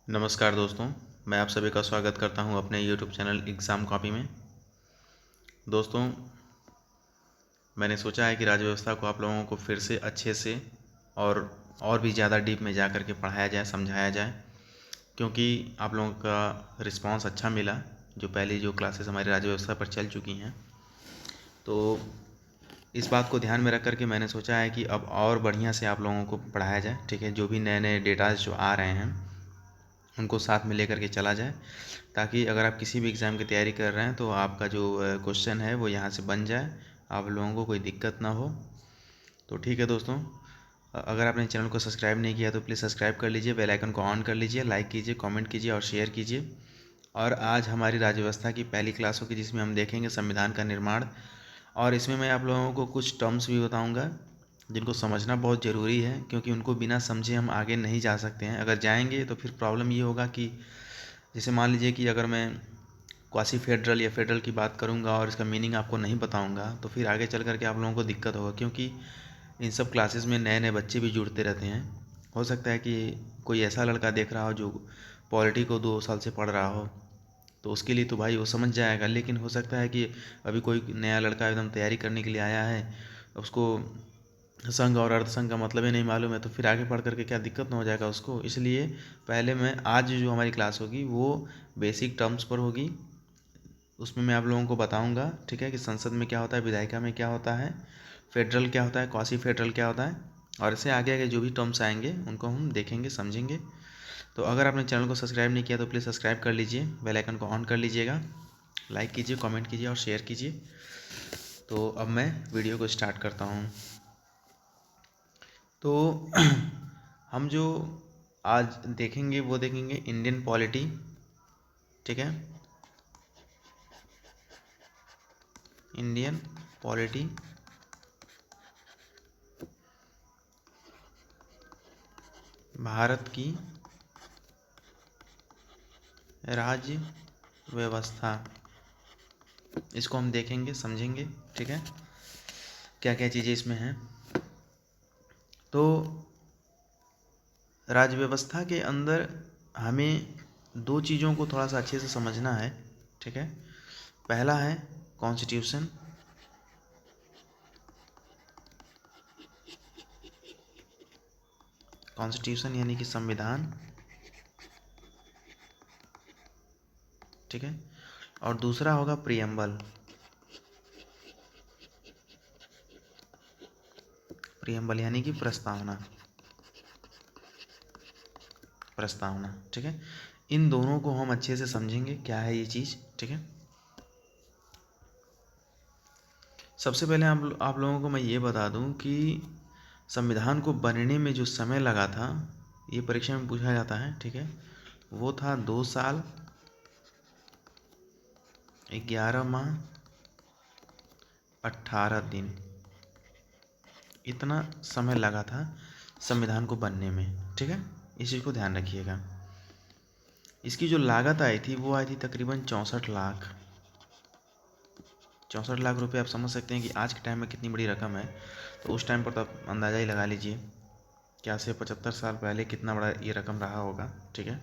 नमस्कार दोस्तों, मैं आप सभी का स्वागत करता हूं अपने YouTube चैनल एग्ज़ाम कॉपी में। दोस्तों, मैंने सोचा है कि राज्य व्यवस्था को आप लोगों को फिर से अच्छे से और भी ज़्यादा डीप में जा कर के पढ़ाया जाए, समझाया जाए, क्योंकि आप लोगों का रिस्पांस अच्छा मिला। जो पहली जो क्लासेस हमारी राज्य व्यवस्था पर चल चुकी हैं, तो इस बात को ध्यान में रख कर के मैंने सोचा है कि अब और बढ़िया से आप लोगों को पढ़ाया जाए। ठीक है, जो भी नए नए डेटाज जो आ रहे हैं उनको साथ में लेकर के चला जाए, ताकि अगर आप किसी भी एग्ज़ाम की तैयारी कर रहे हैं तो आपका जो क्वेश्चन है वो यहाँ से बन जाए, आप लोगों को कोई दिक्कत ना हो। तो ठीक है दोस्तों, अगर आपने चैनल को सब्सक्राइब नहीं किया तो प्लीज़ सब्सक्राइब कर लीजिए, बेल आइकन को ऑन कर लीजिए, लाइक कीजिए, कमेंट कीजिए और शेयर कीजिए। और आज हमारी राज्य व्यवस्था की पहली क्लास होगी, जिसमें हम देखेंगे संविधान का निर्माण। और इसमें मैं आप लोगों को कुछ टर्म्स भी बताऊँगा जिनको समझना बहुत ज़रूरी है, क्योंकि उनको बिना समझे हम आगे नहीं जा सकते हैं। अगर जाएंगे तो फिर प्रॉब्लम ये होगा कि जैसे मान लीजिए कि अगर मैं क्वासी फेडरल या फेडरल की बात करूंगा और इसका मीनिंग आपको नहीं बताऊंगा, तो फिर आगे चल कर के आप लोगों को दिक्कत होगा, क्योंकि इन सब क्लासेस में नए नए बच्चे भी जुड़ते रहते हैं। हो सकता है कि कोई ऐसा लड़का देख रहा हो जो पॉलिटी को 2 साल से पढ़ रहा हो, तो उसके लिए तो भाई वो समझ जाएगा। लेकिन हो सकता है कि अभी कोई नया लड़का एकदम तैयारी करने के लिए आया है, उसको संघ और अर्धसंघ का मतलब ही नहीं मालूम है, तो फिर आगे पढ़ करके क्या दिक्कत ना हो जाएगा उसको। इसलिए पहले मैं आज जो हमारी क्लास होगी वो बेसिक टर्म्स पर होगी। उसमें मैं आप लोगों को बताऊंगा, ठीक है, कि संसद में क्या होता है, विधायिका में क्या होता है, फेडरल क्या होता है, क्वासी फेडरल क्या होता है, और इससे आगे आगे जो भी टर्म्स आएंगे उनको हम देखेंगे, समझेंगे। तो अगर आपने चैनल को सब्सक्राइब नहीं किया तो प्लीज़ सब्सक्राइब कर लीजिए, बेल आइकन को ऑन कर लीजिएगा, लाइक कीजिए, कमेंट कीजिए और शेयर कीजिए। तो अब मैं वीडियो को स्टार्ट करता हूँ। तो हम जो आज देखेंगे वो देखेंगे इंडियन पॉलिटी। ठीक है, इंडियन पॉलिटी, भारत की राज्य व्यवस्था, इसको हम देखेंगे, समझेंगे। ठीक है, क्या क्या चीज़ें इसमें हैं। तो राज्य व्यवस्था के अंदर हमें दो चीज़ों को थोड़ा सा अच्छे से समझना है। ठीक है, पहला है कॉन्स्टिट्यूशन, कॉन्स्टिट्यूशन यानी कि संविधान। ठीक है, और दूसरा होगा प्रियम्बल, प्रियम्बल यानी कि प्रस्तावना, प्रस्तावना। ठीक है, इन दोनों को हम अच्छे से समझेंगे क्या है ये चीज़। ठीक है, सबसे पहले आप लोगों को मैं ये बता दूं कि संविधान को बनने में जो समय लगा था, ये परीक्षा में पूछा जाता है। ठीक है, वो था 2 साल 11 माह 18 दिन, इतना समय लगा था संविधान को बनने में। ठीक है, इस चीज़ को ध्यान रखिएगा। इसकी जो लागत आई थी वो आई थी तकरीबन 64 लाख, 64 लाख रुपए। आप समझ सकते हैं कि आज के टाइम में कितनी बड़ी रकम है। तो उस टाइम पर तो आप अंदाज़ा ही लगा लीजिए क्या से 75 साल पहले कितना बड़ा ये रकम रहा होगा। ठीक है,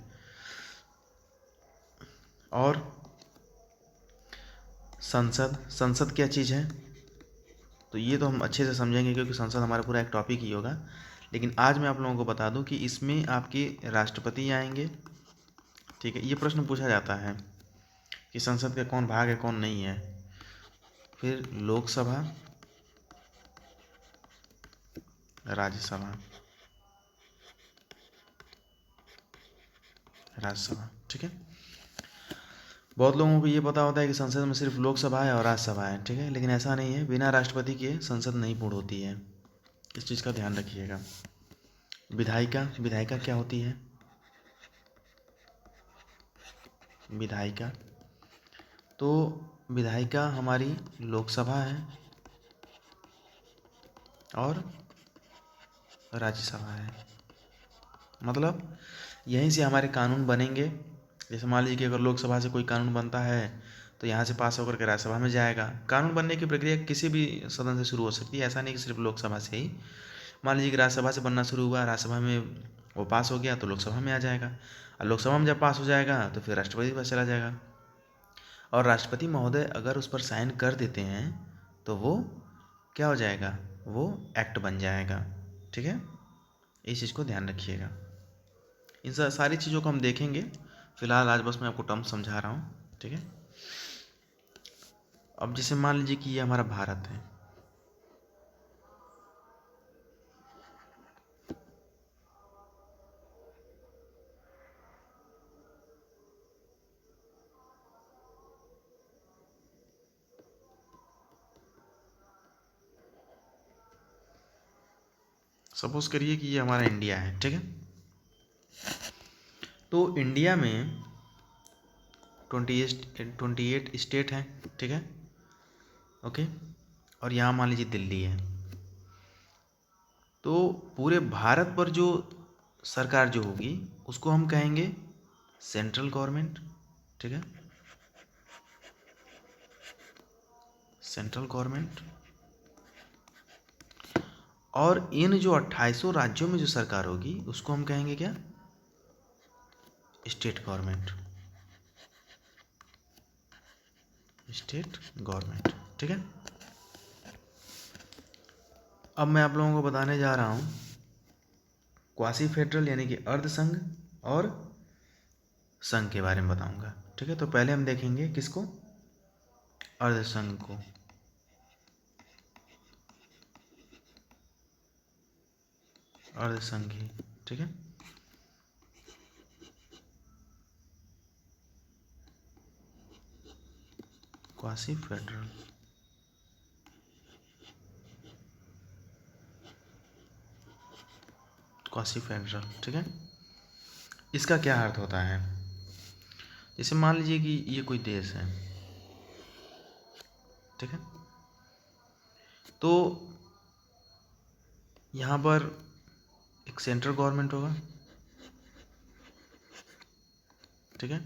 और संसद, संसद क्या चीज़ है, तो ये तो हम अच्छे से समझेंगे, क्योंकि संसद हमारा पूरा एक टॉपिक ही होगा। लेकिन आज मैं आप लोगों को बता दूं कि इसमें आपके राष्ट्रपति आएंगे। ठीक है, ये प्रश्न पूछा जाता है कि संसद का कौन भाग है, कौन नहीं है। फिर लोकसभा, राज्यसभा, राज्यसभा। ठीक है, बहुत लोगों को ये पता होता है कि संसद में सिर्फ लोकसभा है और राज्यसभा है। ठीक है, लेकिन ऐसा नहीं है, बिना राष्ट्रपति के संसद नहीं पूर्ण होती है। इस चीज़ का ध्यान रखिएगा। विधायिका, विधायिका क्या होती है, विधायिका, तो विधायिका हमारी लोकसभा है और राज्यसभा है। मतलब यहीं से हमारे कानून बनेंगे। जैसे मान लीजिए कि अगर लोकसभा से कोई कानून बनता है तो यहाँ से पास होकर के राज्यसभा में जाएगा। कानून बनने की प्रक्रिया किसी भी सदन से शुरू हो सकती है, ऐसा नहीं कि सिर्फ लोकसभा से ही। मान लीजिए कि राज्यसभा से बनना शुरू हुआ, राज्यसभा में वो पास हो गया तो लोकसभा में आ जाएगा, और लोकसभा में जब पास हो जाएगा तो फिर राष्ट्रपति के पास चला जाएगा, और राष्ट्रपति महोदय अगर उस पर साइन कर देते हैं तो वो क्या हो जाएगा, वो एक्ट बन जाएगा। ठीक है, इस चीज़ को ध्यान रखिएगा। इन सारी चीज़ों को हम देखेंगे, फिलहाल आज बस मैं आपको टर्म समझा रहा हूँ। ठीक है, अब जैसे मान लीजिए कि ये हमारा भारत है, सपोज करिए कि ये हमारा इंडिया है। ठीक है, तो इंडिया में 28 स्टेट हैं। ठीक है, ओके, और यहाँ मान लीजिए दिल्ली है। तो पूरे भारत पर जो सरकार जो होगी उसको हम कहेंगे सेंट्रल गवर्नमेंट। ठीक है, सेंट्रल गवर्नमेंट। और इन जो 2800 राज्यों में जो सरकार होगी उसको हम कहेंगे क्या, स्टेट गवर्नमेंट, स्टेट गवर्नमेंट। ठीक है, अब मैं आप लोगों को बताने जा रहा हूँ क्वासी फेडरल यानी कि अर्ध संघ और संघ के बारे में बताऊंगा। ठीक है, तो पहले हम देखेंगे किसको, अर्ध संघ को। अर्ध संघी। ठीक है, क्वासी फेडरल, क्वासी फेडरल। ठीक है, इसका क्या अर्थ होता है, जैसे मान लीजिए कि ये कोई देश है। ठीक है, तो यहाँ पर एक सेंट्रल गवर्नमेंट होगा। ठीक है,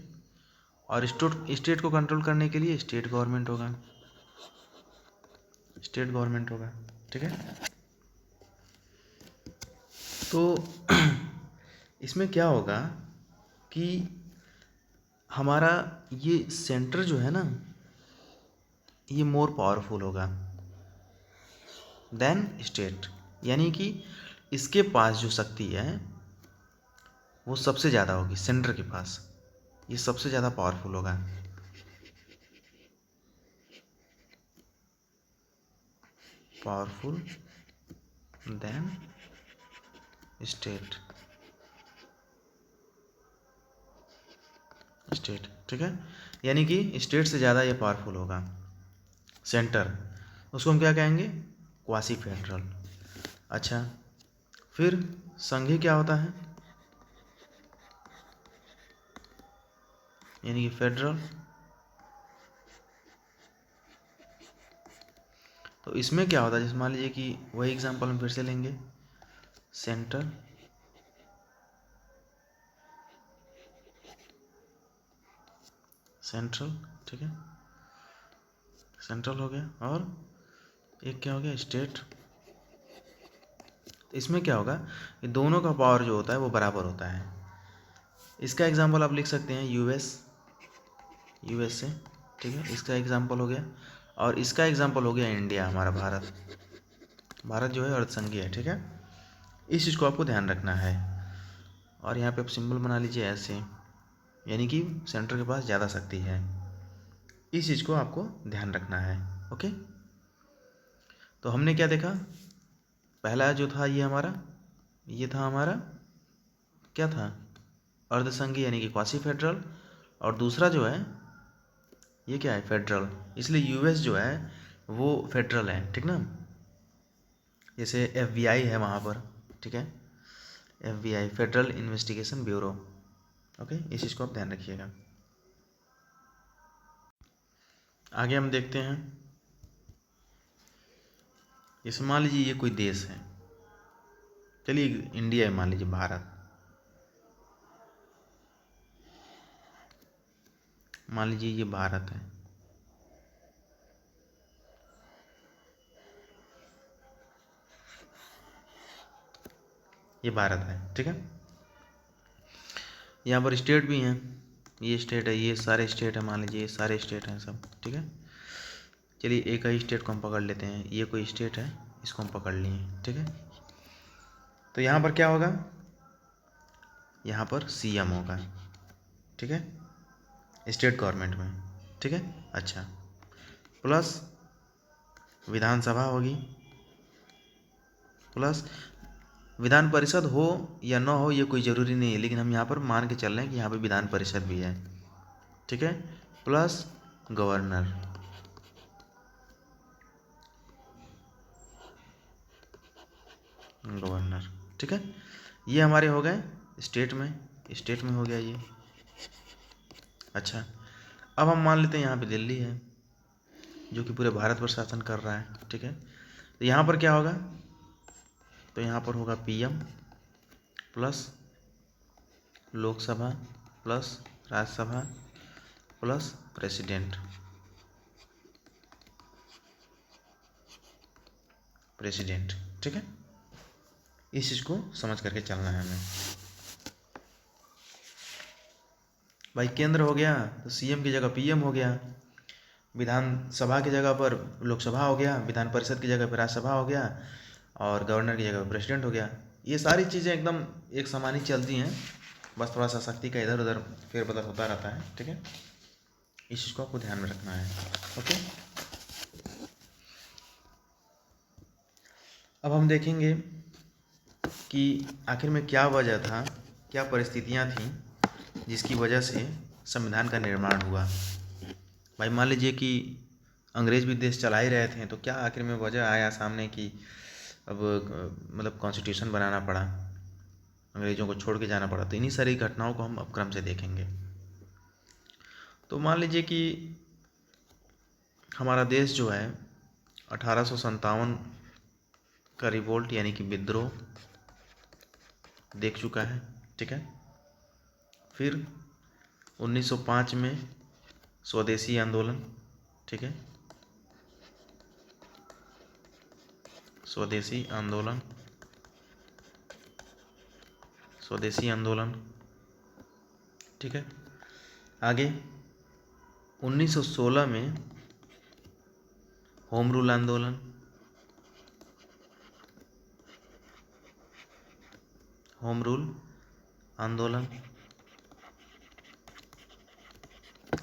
और स्टेट को कंट्रोल करने के लिए स्टेट गवर्नमेंट होगा, स्टेट गवर्नमेंट होगा। ठीक है, तो इसमें क्या होगा कि हमारा ये सेंटर जो है ना, ये मोर पावरफुल होगा देन स्टेट, यानी कि इसके पास जो शक्ति है वो सबसे ज़्यादा होगी सेंटर के पास, ये सबसे ज़्यादा पावरफुल होगा। Powerful than state, state. ठीक है, यानी कि स्टेट से ज़्यादा ये पावरफुल होगा सेंटर, उसको हम क्या कहेंगे, क्वासी फेडरल। अच्छा, फिर संघी क्या होता है, यानी कि फेडरल। तो इसमें क्या होता है, जैसे मान लीजिए कि वही एग्जांपल हम फिर से लेंगे, सेंटर, सेंट्रल। ठीक है, सेंट्रल हो गया, और एक क्या हो गया, स्टेट। इसमें क्या होगा, ये दोनों का पावर जो होता है वो बराबर होता है। इसका एग्जांपल आप लिख सकते हैं यूएसए। ठीक है, इसका एग्जांपल हो गया, और इसका एग्जांपल हो गया इंडिया, हमारा भारत। भारत जो है अर्धसंघीय है। ठीक है, इस चीज़ को आपको ध्यान रखना है, और यहाँ पे आप सिंबल बना लीजिए ऐसे, यानी कि सेंटर के पास ज़्यादा शक्ति है। इस चीज़ को आपको ध्यान रखना है। ओके, तो हमने क्या देखा, पहला जो था ये था हमारा क्या था, अर्धसंघी यानी कि क्वासी फेडरल, और दूसरा जो है ये क्या है, फेडरल। इसलिए यूएस जो है वो फेडरल है। ठीक ना, जैसे एफबीआई है वहाँ पर। ठीक है, FBI, federal investigation bureau. Okay, इस चीज़ को आप ध्यान रखिएगा। आगे हम देखते हैं, जैसे मान लीजिए ये कोई देश है, चलिए इंडिया है, मान लीजिए भारत, मान लीजिए ये भारत है। ये भारत है। ठीक है, यहाँ पर स्टेट भी हैं, ये स्टेट है, ये सारे स्टेट हैं, मान लीजिए ये सारे स्टेट हैं सब, ठीक है। चलिए एक ही स्टेट को हम पकड़ लेते हैं, ये कोई स्टेट है, इसको हम पकड़ लिए, ठीक है। तो यहाँ पर क्या होगा, यहाँ पर सीएम होगा, ठीक है, स्टेट गवर्नमेंट में, ठीक है। अच्छा, प्लस विधानसभा होगी, प्लस विधान परिषद हो या ना हो ये कोई ज़रूरी नहीं है, लेकिन हम यहाँ पर मान के चल रहे हैं कि यहाँ पर विधान परिषद भी है, ठीक है। प्लस गवर्नर, गवर्नर, ठीक है। ये हमारे हो गए स्टेट में, स्टेट में हो गया ये। अच्छा, अब हम मान लेते हैं यहाँ पे दिल्ली है जो कि पूरे भारत पर शासन कर रहा है, ठीक है। तो यहाँ पर क्या होगा, तो यहाँ पर होगा PM plus Lok Sabha plus Rajya Sabha plus president, president, ठीक है। इस चीज़ को समझ करके चलना है हमें। भाई केंद्र हो गया तो सीएम की जगह पीएम हो गया, विधानसभा की जगह पर लोकसभा हो गया, विधान परिषद की जगह पर राज्यसभा हो गया, और गवर्नर की जगह पर प्रेसिडेंट हो गया। ये सारी चीज़ें एकदम एक समान ही चलती हैं, बस थोड़ा सा शक्ति का इधर उधर फेरबदल होता रहता है, ठीक है। इस चीज़ को आपको ध्यान में रखना है, ओके। अब हम देखेंगे कि आखिर में क्या वजह था, क्या परिस्थितियाँ थीं जिसकी वजह से संविधान का निर्माण हुआ। भाई मान लीजिए कि अंग्रेज भी देश चला ही रहे थे, तो क्या आखिर में वजह आया सामने कि अब मतलब कॉन्स्टिट्यूशन बनाना पड़ा, अंग्रेज़ों को छोड़ के जाना पड़ा। तो इन्हीं सारी घटनाओं को हम अब क्रम से देखेंगे। तो मान लीजिए कि हमारा देश जो है 1857 का रिवोल्ट यानी कि विद्रोह देख चुका है, ठीक है। फिर 1905 में स्वदेशी आंदोलन, ठीक है, स्वदेशी आंदोलन, स्वदेशी आंदोलन, ठीक है। आगे 1916 में होम रूल आंदोलन, होम रूल आंदोलन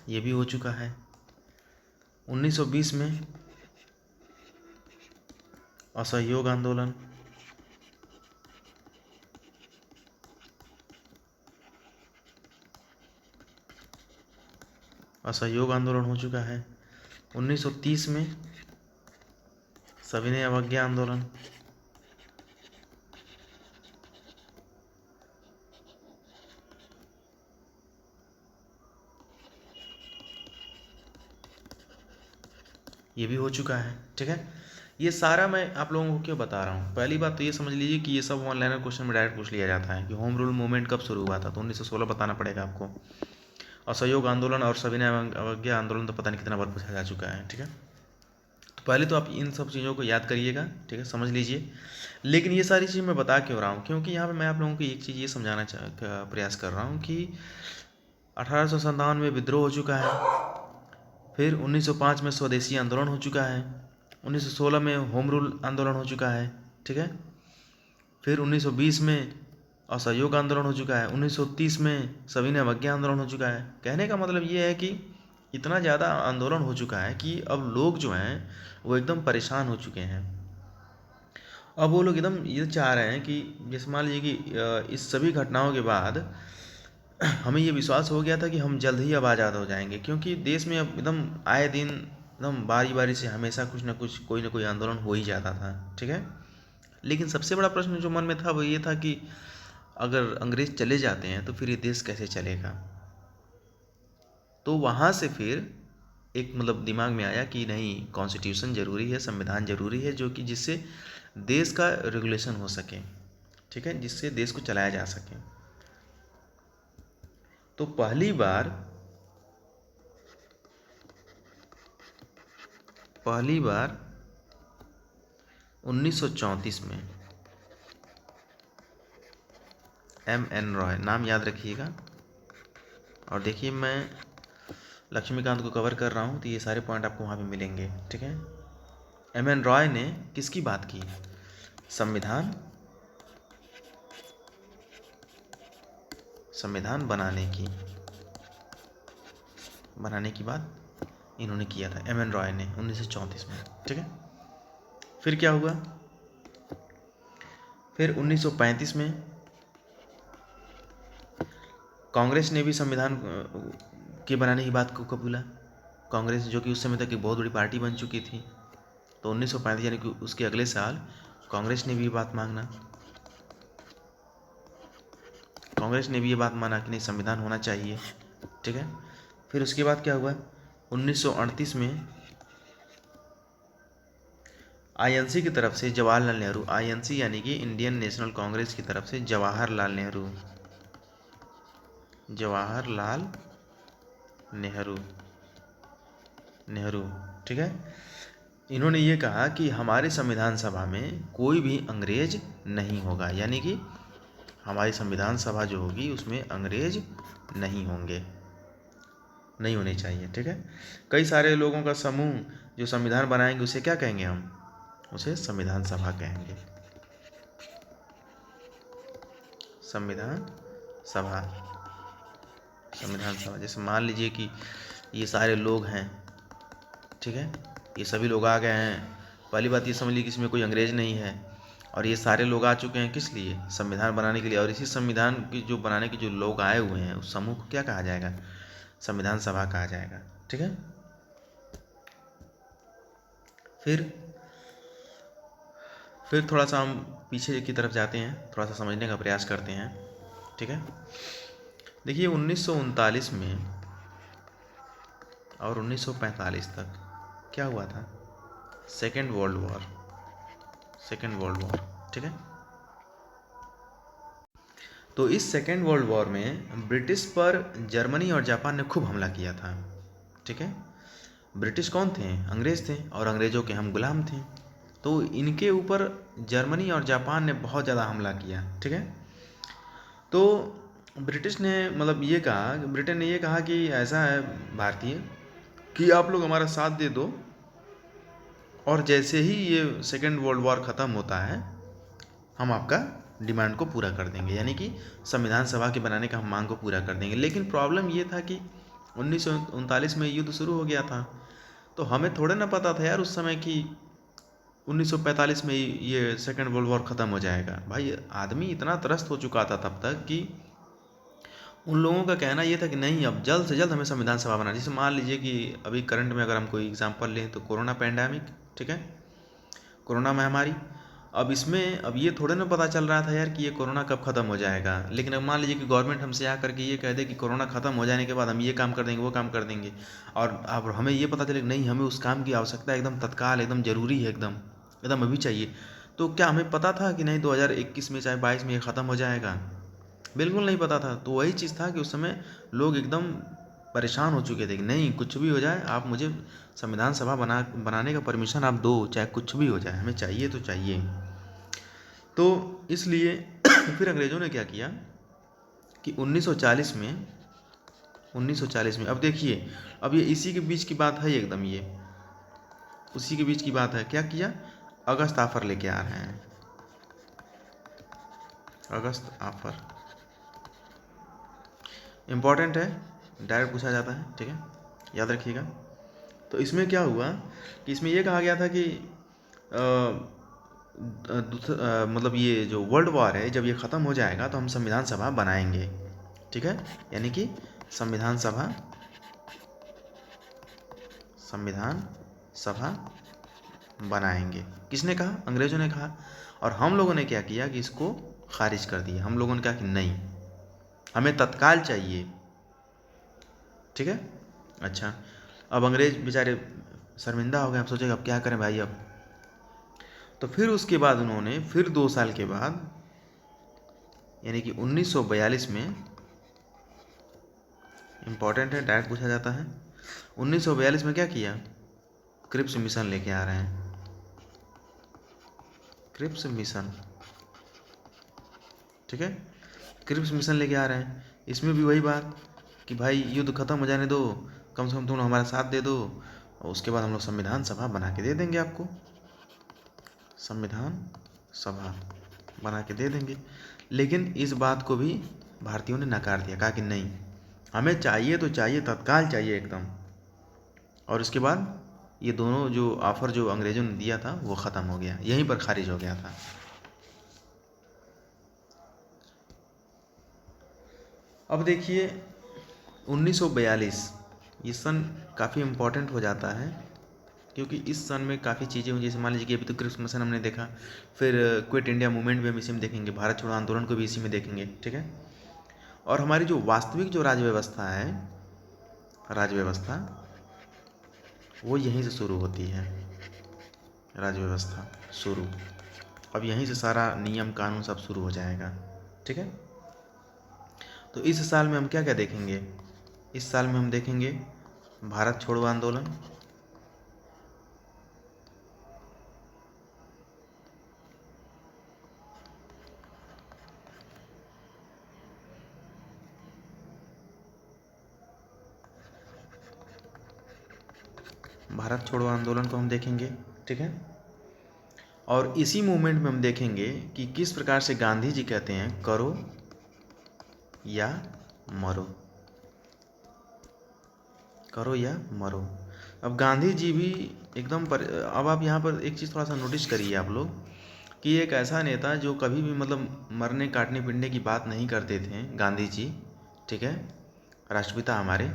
ये भी हो चुका है। 1920 में असहयोग आंदोलन, असहयोग आंदोलन हो चुका है। 1930 में सविनय अवज्ञा आंदोलन, ये भी हो चुका है, ठीक है। ये सारा मैं आप लोगों को क्यों बता रहा हूँ, पहली बात तो ये समझ लीजिए कि ये सब ऑनलाइन क्वेश्चन में डायरेक्ट पूछ लिया जाता है कि होम रूल मूवमेंट कब शुरू हुआ था, तो 1916 बताना पड़ेगा आपको। असहयोग आंदोलन और सविनय अवज्ञा आंदोलन तो पता नहीं कितना बार पूछा जा चुका है, ठीक है। तो पहले तो आप इन सब चीज़ों को याद करिएगा, ठीक है, समझ लीजिए। लेकिन ये सारी चीज़ मैं बता क्यों रहा हूँ, क्योंकि यहाँ पे मैं आप लोगों को एक चीज़ ये समझाना प्रयास कर रहा हूँ कि 1857 में विद्रोह हो चुका है, फिर 1905 में स्वदेशी आंदोलन हो चुका है, 1916 में होम रूल आंदोलन हो चुका है, ठीक है। फिर 1920 में असहयोग आंदोलन हो चुका है, 1930 में सविनय अवज्ञा आंदोलन हो चुका है। कहने का मतलब ये है कि इतना ज़्यादा आंदोलन हो चुका है कि अब लोग जो हैं वो एकदम परेशान हो चुके हैं। अब वो लोग एकदम ये चाह रहे हैं कि जैसे मान लीजिए कि इस सभी घटनाओं के बाद हमें ये विश्वास हो गया था कि हम जल्द ही अब आज़ाद हो जाएंगे, क्योंकि देश में अब एकदम आए दिन एकदम बारी बारी से हमेशा कुछ ना कुछ कोई ना कोई आंदोलन हो ही जाता था, ठीक है। लेकिन सबसे बड़ा प्रश्न जो मन में था वो ये था कि अगर अंग्रेज चले जाते हैं तो फिर ये देश कैसे चलेगा। तो वहाँ से फिर एक मतलब दिमाग में आया कि नहीं, कॉन्स्टिट्यूशन ज़रूरी है, संविधान ज़रूरी है, जो कि जिससे देश का रेगुलेशन हो सके, ठीक है, जिससे देश को चलाया जा सके। तो पहली बार 1934 में M.N. रॉय, नाम याद रखिएगा, और देखिए मैं लक्ष्मीकांत को कवर कर रहा हूँ तो ये सारे पॉइंट आपको वहाँ पे मिलेंगे, ठीक है। एम.एन. रॉय ने किसकी बात की? संविधान बनाने की बात इन्होंने किया था, एम.एन. रॉय ने 1934 में, ठीक है। फिर क्या हुआ? फिर 1935 में कांग्रेस ने भी संविधान के बनाने की बात को कबूला। कांग्रेस जो कि उस समय तक एक बहुत बड़ी पार्टी बन चुकी थी, तो 1935 यानी कि उसके अगले साल कांग्रेस ने भी ये बात माना कि नहीं, संविधान होना चाहिए, ठीक है। फिर उसके बाद क्या हुआ? 1938 में आईएनसी की तरफ से जवाहरलाल नेहरू, आईएनसी यानी कि इंडियन नेशनल कांग्रेस की तरफ से जवाहरलाल नेहरू, ठीक है। इन्होंने ये कहा कि हमारे संविधान सभा में कोई भी अंग्रेज नहीं होगा, यानी कि हमारी संविधान सभा जो होगी उसमें अंग्रेज नहीं होने चाहिए, ठीक है। कई सारे लोगों का समूह जो संविधान बनाएंगे उसे क्या कहेंगे? हम उसे संविधान सभा कहेंगे। संविधान सभा, जैसे मान लीजिए कि ये सारे लोग हैं, ठीक है, ये सभी लोग आ गए हैं। पहली बात ये समझ लीजिए कि इसमें कोई अंग्रेज नहीं है, और ये सारे लोग आ चुके हैं किस लिए? संविधान बनाने के लिए। और इसी संविधान की जो बनाने के जो लोग आए हुए हैं उस समूह को क्या कहा जाएगा? संविधान सभा कहा जाएगा, ठीक है। फिर थोड़ा सा हम पीछे की तरफ जाते हैं, थोड़ा सा समझने का प्रयास करते हैं, ठीक है। देखिए 1939 में और 1945 तक क्या हुआ था? सेकेंड वर्ल्ड वॉर, ठीक है। तो इस सेकेंड वर्ल्ड वॉर में ब्रिटिश पर जर्मनी और जापान ने खूब हमला किया था, ठीक है। ब्रिटिश कौन थे? अंग्रेज थे, और अंग्रेज़ों के हम गुलाम थे। तो इनके ऊपर जर्मनी और जापान ने बहुत ज़्यादा हमला किया, ठीक है। तो ब्रिटिश ने ब्रिटेन ने ये कहा कि ऐसा है भारतीय कि आप लोग हमारा साथ दे दो, और जैसे ही ये सेकेंड वर्ल्ड वॉर ख़त्म होता है हम आपका डिमांड को पूरा कर देंगे, यानी कि संविधान सभा के बनाने का हम मांग को पूरा कर देंगे। लेकिन प्रॉब्लम ये था कि 1939 में युद्ध शुरू हो गया था, तो हमें थोड़े ना पता था यार उस समय कि 1945 में ये सेकेंड वर्ल्ड वॉर ख़त्म हो जाएगा। भाई आदमी इतना त्रस्त हो चुका था तब तक कि उन लोगों का कहना ये था कि नहीं, अब जल्द से जल्द हमें संविधान सभा बनाना। जैसे मान लीजिए कि अभी करंट में अगर हम कोई एग्जांपल लें तो कोरोना पैंडेमिक, ठीक है, कोरोना महामारी। अब ये थोड़े ना पता चल रहा था यार कि ये कोरोना कब ख़त्म हो जाएगा। लेकिन अब मान लीजिए कि गवर्नमेंट हमसे आकर के ये कह दे कि कोरोना ख़त्म हो जाने के बाद हम ये काम कर देंगे, वो काम कर देंगे, और अब हमें ये पता चले कि नहीं, हमें उस काम की आवश्यकता एकदम तत्काल, एकदम ज़रूरी है, एकदम अभी चाहिए। तो क्या हमें पता था कि नहीं 2021 में चाहे 22 में ये ख़त्म हो जाएगा? बिल्कुल नहीं पता था। तो वही चीज़ था कि उस समय लोग एकदम परेशान हो चुके थे कि नहीं, कुछ भी हो जाए आप मुझे संविधान सभा बनाने का परमिशन आप दो, चाहे कुछ भी हो जाए, हमें चाहिए तो चाहिए। तो इसलिए फिर अंग्रेज़ों ने क्या किया कि 1940 में अब देखिए, अब ये इसी के बीच की बात है, एकदम ये उसी के बीच की बात है। क्या किया? अगस्त आफर लेके आ रहे हैं, अगस्त आफर इम्पॉर्टेंट है, डायरेक्ट पूछा जाता है, ठीक है, याद रखिएगा। तो इसमें क्या हुआ कि इसमें ये कहा गया था कि ये जो वर्ल्ड वॉर है जब ये ख़त्म हो जाएगा तो हम संविधान सभा बनाएंगे, ठीक है, यानी कि संविधान सभा बनाएंगे। किसने कहा? अंग्रेज़ों ने कहा। और हम लोगों ने क्या किया कि इसको खारिज कर दिया। हम लोगों ने कहा कि नहीं, हमें तत्काल चाहिए, ठीक है। अच्छा, अब अंग्रेज बेचारे शर्मिंदा हो गए। हम सोचेगा अब क्या करें भाई अब। तो फिर उसके बाद उन्होंने फिर 2 साल के बाद यानी कि 1942 में, इम्पॉर्टेंट है, डायरेक्ट पूछा जाता है, 1942 में क्या किया? क्रिप्स मिशन लेके आ रहे हैं, क्रिप्स मिशन, ठीक है, क्रिप्स मिशन लेके आ रहे हैं। इसमें भी वही बात कि भाई युद्ध ख़त्म हो जाने दो, कम से कम तुम हमारा साथ दे दो, और उसके बाद हम लोग संविधान सभा बना के दे देंगे आपको, संविधान सभा बना के दे देंगे। लेकिन इस बात को भी भारतीयों ने नकार दिया, कहा कि नहीं, हमें चाहिए तो चाहिए, तत्काल चाहिए एकदम। और उसके बाद ये दोनों जो ऑफ़र जो अंग्रेज़ों ने दिया था वो ख़त्म हो गया, यहीं पर खारिज हो गया था। अब देखिए 1942 ये सन काफ़ी इम्पोर्टेंट हो जाता है, क्योंकि इस सन में काफ़ी चीज़ें हुई। जैसे मान लीजिए कि अभी तो क्रिप्स मिशन हमने देखा, फिर क्विट इंडिया मूवमेंट भी हम इसी में देखेंगे, भारत छोड़ो आंदोलन को भी इसी में देखेंगे, ठीक है। और हमारी जो वास्तविक जो राज्य व्यवस्था है, राज्य व्यवस्था वो यहीं से शुरू होती है, राज्य व्यवस्था शुरू। अब यहीं से सारा नियम कानून सब शुरू हो जाएगा, ठीक है। तो इस साल में हम क्या क्या देखेंगे? इस साल में हम देखेंगे भारत छोड़ो आंदोलन, भारत छोड़ो आंदोलन को हम देखेंगे, ठीक है। और इसी मूवमेंट में हम देखेंगे कि किस प्रकार से गांधी जी कहते हैं करो या मरो, करो या मरो। अब गांधी जी भी एकदम अब आप यहाँ पर एक चीज़ थोड़ा सा नोटिस करिए आप लोग, कि एक ऐसा नेता जो कभी भी मतलब मरने काटने पीटने की बात नहीं करते थे, गांधी जी, ठीक है, राष्ट्रपिता हमारे,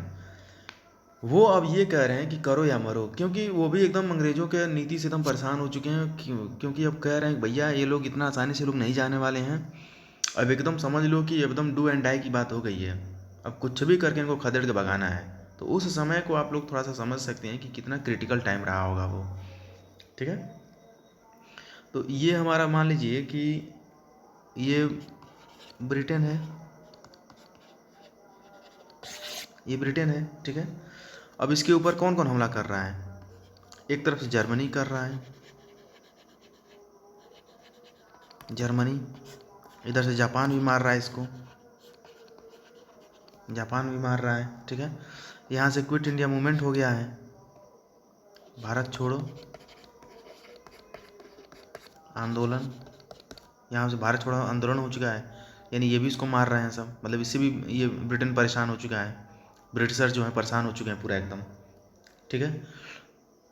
वो अब ये कह रहे हैं कि करो या मरो। क्योंकि वो भी एकदम अंग्रेज़ों के नीति से एकदम परेशान हो चुके हैं, क्योंकि अब कह रहे हैं भैया ये लोग इतना आसानी से लोग नहीं जाने वाले हैं, अब एकदम समझ लो कि एकदम डू एंड डाई की बात हो गई है, अब कुछ भी करके इनको खदेड़ के भगाना है। तो उस समय को आप लोग थोड़ा सा समझ सकते हैं कि कितना क्रिटिकल टाइम रहा होगा वो, ठीक है। तो ये हमारा मान लीजिए कि ये ब्रिटेन है, ये ब्रिटेन है, ठीक है। अब इसके ऊपर कौन कौन हमला कर रहा है? एक तरफ से जर्मनी कर रहा है, जर्मनी, इधर से जापान भी मार रहा है इसको, जापान भी मार रहा है, ठीक है। यहाँ से क्विट इंडिया मूवमेंट हो गया है, भारत छोड़ो आंदोलन, यहाँ से भारत छोड़ो आंदोलन हो चुका है, यानी ये भी इसको मार रहे हैं सब, मतलब इससे भी ये ब्रिटेन परेशान हो चुका है, ब्रिटिशर जो है परेशान हो चुके हैं पूरा एकदम, ठीक है।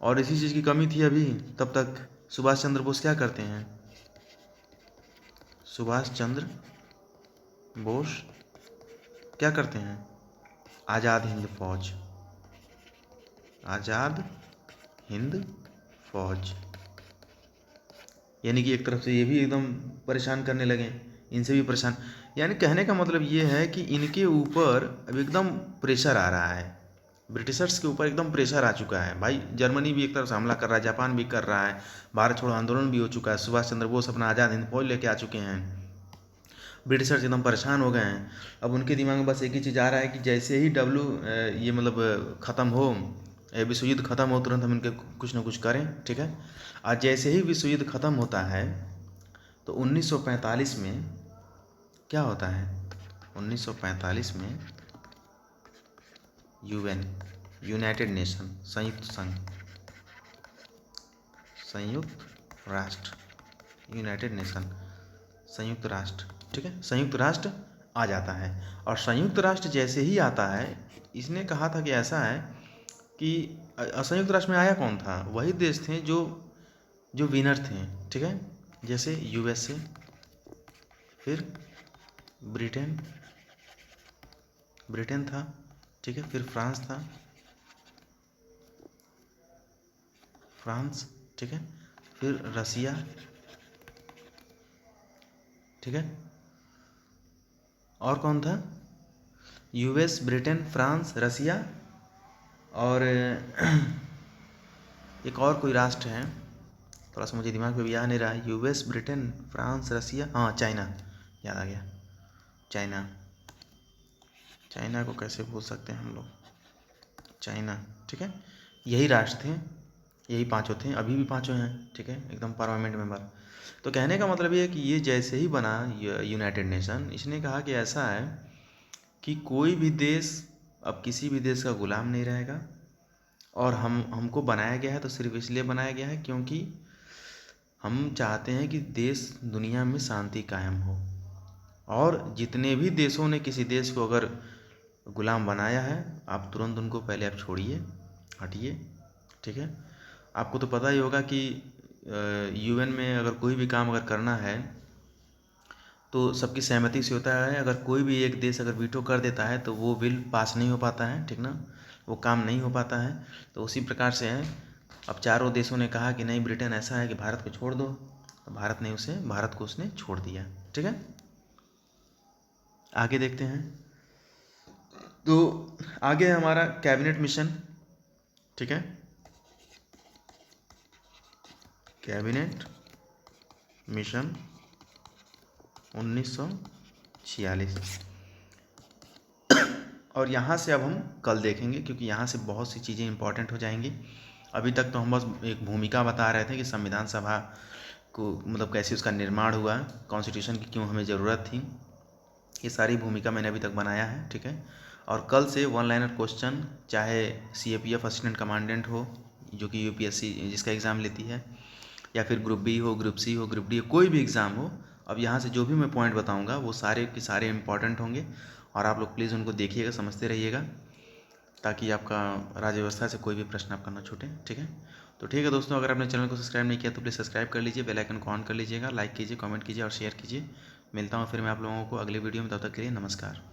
और इसी चीज़ की कमी थी अभी, तब तक सुभाष चंद्र बोस क्या करते हैं? सुभाष चंद्र बोस क्या करते हैं? आज़ाद हिंद फौज, आज़ाद हिंद फौज, यानी कि एक तरफ से ये भी एकदम परेशान करने लगे, इनसे भी परेशान। यानी कहने का मतलब ये है कि इनके ऊपर अब एकदम प्रेशर आ रहा है, ब्रिटिशर्स के ऊपर एकदम प्रेशर आ चुका है भाई। जर्मनी भी एक तरफ से हमला कर रहा है, जापान भी कर रहा है, भारत छोड़ो आंदोलन भी हो चुका है, सुभाष चंद्र बोस अपना आज़ाद हिंद फौज लेके आ चुके हैं, ब्रिटिशर्स एकदम परेशान हो गए हैं। अब उनके दिमाग में बस एक ही चीज़ आ रहा है कि जैसे ही ये मतलब ख़त्म हो, विश्व युद्ध ख़त्म हो, तुरंत हम इनके कुछ ना कुछ करें, ठीक है। आज जैसे ही विश्व युद्ध ख़त्म होता है तो 1945 में क्या होता है? 1945 में यूएन, यूनाइटेड नेशन, संयुक्त संघ, संयुक्त राष्ट्र, यूनाइटेड नेशन, संयुक्त राष्ट्र, ठीक है, संयुक्त राष्ट्र आ जाता है। और संयुक्त राष्ट्र जैसे ही आता है, इसने कहा था कि ऐसा है कि संयुक्त राष्ट्र में आया कौन था? वही देश थे जो जो विनर थे, ठीक है, जैसे यूएसए, फिर ब्रिटेन, ब्रिटेन था, ठीक है, फिर फ्रांस था, फ्रांस, ठीक है, फिर रसिया, ठीक है, और कौन था? यूएस, ब्रिटेन, फ्रांस, रसिया, और एक और कोई राष्ट्र है, थोड़ा सा मुझे दिमाग में भी आ नहीं रहा है। यूएस, ब्रिटेन, फ्रांस, रसिया, हाँ चाइना, याद आ गया, चाइना, चाइना को कैसे भूल सकते हैं हम लोग, चाइना, ठीक है। यही राष्ट्र थे, यही पांचों थे, अभी भी पांचों हैं, ठीक है, एकदम परमानेंट मेंबर। तो कहने का मतलब ये है कि ये जैसे ही बना यूनाइटेड नेशन, इसने कहा कि ऐसा है कि कोई भी देश अब किसी भी देश का गुलाम नहीं रहेगा। और हमको बनाया गया है तो सिर्फ इसलिए बनाया गया है क्योंकि हम चाहते हैं कि देश दुनिया में शांति कायम हो। और जितने भी देशों ने किसी देश को अगर गुलाम बनाया है, आप तुरंत उनको पहले आप छोड़िए, हटिए, ठीक है। आपको तो पता ही होगा कि यूएन में अगर कोई भी काम अगर करना है तो सबकी सहमति से होता है। अगर कोई भी एक देश अगर वीटो कर देता है तो वो बिल पास नहीं हो पाता है, ठीक ना, वो काम नहीं हो पाता है। तो उसी प्रकार से है, अब चारों देशों ने कहा कि नहीं ब्रिटेन ऐसा है कि भारत को छोड़ दो, तो भारत को उसने छोड़ दिया, ठीक है। आगे देखते हैं। तो आगे है हमारा कैबिनेट मिशन, ठीक है। Cabinet mission 1946। और यहाँ से अब हम कल देखेंगे क्योंकि यहाँ से बहुत सी चीज़ें इंपॉर्टेंट हो जाएंगी। अभी तक तो हम बस एक भूमिका बता रहे थे कि संविधान सभा को मतलब कैसे उसका निर्माण हुआ, कॉन्स्टिट्यूशन की क्यों हमें ज़रूरत थी, ये सारी भूमिका मैंने अभी तक बनाया है, ठीक है। और कल से वन लाइनर क्वेश्चन, चाहे सीएपीएफ असिस्टेंट कमांडेंट हो जो कि यूपीएससी जिसका एग्ज़ाम लेती है, या फिर ग्रुप बी हो, ग्रुप सी हो, ग्रुप डी हो, कोई भी एग्ज़ाम हो, अब यहाँ से जो भी मैं पॉइंट बताऊँगा वो सारे के सारे इंपॉर्टेंट होंगे। और आप लोग प्लीज़ उनको देखिएगा, समझते रहिएगा, ताकि आपका राज्य व्यवस्था से कोई भी प्रश्न आपका ना छूटे, ठीक है। तो ठीक है दोस्तों, अगर आपने चैनल को सब्सक्राइब नहीं किया तो प्लीज़ सब्सक्राइब कर लीजिए, बेल आइकन को ऑन कर लीजिएगा, लाइक कीजिए, कमेंट कीजिए और शेयर कीजिए। मिलता हूँ फिर मैं आप लोगों को अगले वीडियो में, तब तक के लिए नमस्कार।